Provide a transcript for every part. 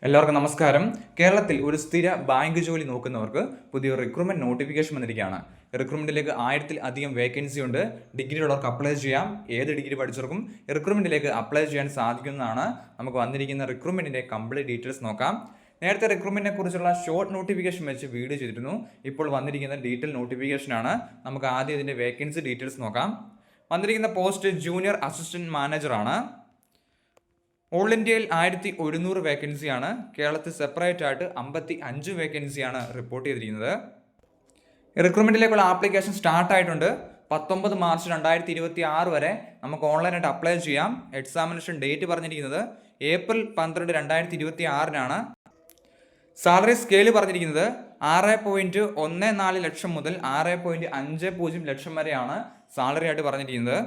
എല്ലാവർക്കും നമസ്കാരം. കേരളത്തിൽ ഒരു സ്ഥിര ബാങ്ക് ജോലി നോക്കുന്നവർക്ക് പുതിയ റിക്രൂട്ട്മെന്റ് നോട്ടിഫിക്കേഷൻ വന്നിരിക്കുകയാണ്. റിക്രൂട്ട്മെന്റിലേക്ക് 1000-ലധികം വേക്കൻസി ഉണ്ട്. ഡിഗ്രിയുള്ളവർക്ക് അപ്ലൈ ചെയ്യാം. ഏത് ഡിഗ്രി പഠിച്ചവർക്കും റിക്രൂട്ട്മെന്റിലേക്ക് അപ്ലൈ ചെയ്യാൻ സാധിക്കുന്നതാണ്. നമുക്ക് വന്നിരിക്കുന്ന റിക്രൂട്ട്മെന്റിന്റെ കംപ്ലീറ്റ് ഡീറ്റെയിൽസ് നോക്കാം. നേരത്തെ റിക്രൂട്ട്മെന്റിനെ കുറിച്ചുള്ള ഷോർട്ട് നോട്ടിഫിക്കേഷൻ വെച്ച് വീഡിയോ ചെയ്തിരുന്നു. ഇപ്പോൾ വന്നിരിക്കുന്ന ഡീറ്റെയിൽ നോട്ടിഫിക്കേഷൻ ആണ്. നമുക്ക് ആദ്യം ഇതിന്റെ വേക്കൻസി ഡീറ്റെയിൽസ് നോക്കാം. വന്നിരിക്കുന്ന പോസ്റ്റ് ജൂനിയർ അസിസ്റ്റന്റ് മാനേജർ ആണ്. ഓൾ ഇന്ത്യയിൽ 1100 വേക്കൻസിയാണ്. കേരളത്തിൽ സെപ്പറേറ്റ് ആയിട്ട് 55 വേക്കൻസിയാണ് റിപ്പോർട്ട് ചെയ്തിരിക്കുന്നത്. റിക്രൂട്ട്മെന്റിലേക്കുള്ള ആപ്ലിക്കേഷൻ സ്റ്റാർട്ട് ആയിട്ടുണ്ട്. 19 മാർച്ച് 2026 വരെ നമുക്ക് ഓൺലൈനായിട്ട് അപ്ലൈ ചെയ്യാം. എക്സാമിനേഷൻ ഡേറ്റ് പറഞ്ഞിരിക്കുന്നത് ഏപ്രിൽ 12, 2026 സാലറി സ്കെയിൽ പറഞ്ഞിരിക്കുന്നത് 6.14 ലക്ഷം മുതൽ 6.50 ലക്ഷം വരെയാണ് സാലറി ആയിട്ട് പറഞ്ഞിരിക്കുന്നത്.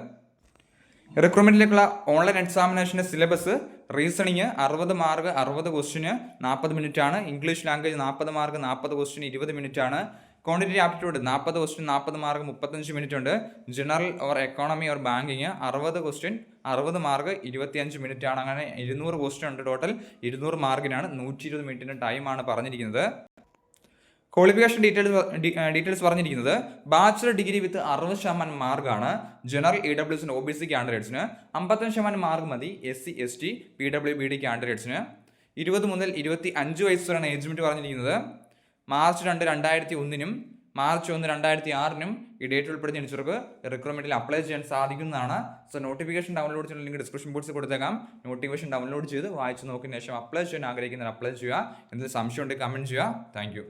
റിക്രൂട്ട്മെന്റിലേക്കുള്ള ഓൺലൈൻ എക്സാമിനേഷൻ്റെ syllabus reasoning 60 mark 60 question 40 minute ആണ്. English language 40 mark 40 question 20 minute ആണ്. Quantity aptitude 40 question 40 mark 35 minute ഉണ്ട്. General or economy or banking 60 question 60 mark 25 minute ആണ്. അങ്ങനെ 200 ക്വസ്റ്റ്യൻ ഉണ്ട്. ടോട്ടൽ 200 മാർക്കിനാണ് 120 മിനിറ്റിൻ്റെ ടൈമാണ് പറഞ്ഞിരിക്കുന്നത്. ക്വാളിഫിക്കേഷൻ ഡീറ്റെയിൽസ് പറഞ്ഞിരിക്കുന്നത് ബാച്ചിലർ ഡിഗ്രി വിത്ത് 60% മാർക്കാണ്. ജനറൽ EWS OBC കാൻഡിഡേറ്റ്സിന് 55% മാർക്ക് മതി. SC ST PWBD കാൻഡിഡേറ്റ്സിന് 20 മുതൽ 25 വയസ്സ് വരെയാണ് ഏജ് ലിമിറ്റ് പറഞ്ഞിരിക്കുന്നത്. മാർച്ച് 2, 2001 മാർച്ച് 1, 2006 ഈ ഡേറ്റ് ഉൾപ്പെടുത്തി ജനിച്ചവർക്ക് റിക്രൂട്ട്മെന്റിൽ അപ്ലൈ ചെയ്യാൻ സാധിക്കുന്നതാണ്. സോ നോട്ടിഫിക്കേഷൻ ഡൗൺലോഡ് ചെയ്യുന്ന ലിങ്ക് ഡിസ്ക്രിപ്ഷൻ ബോക്സിൽ കൊടുത്തേക്കാം. നോട്ടിഫിക്കേഷൻ ഡൗൺലോഡ് ചെയ്ത് വായിച്ച് നോക്കിയതിന് ശേഷം അപ്ലൈ ചെയ്യാൻ ആഗ്രഹിക്കുന്നവർ അപ്ലൈ ചെയ്യുക. എന്തെങ്കിലും സംശയം ഉണ്ടെങ്കിൽ കമന്റ് ചെയ്യുക. താങ്ക്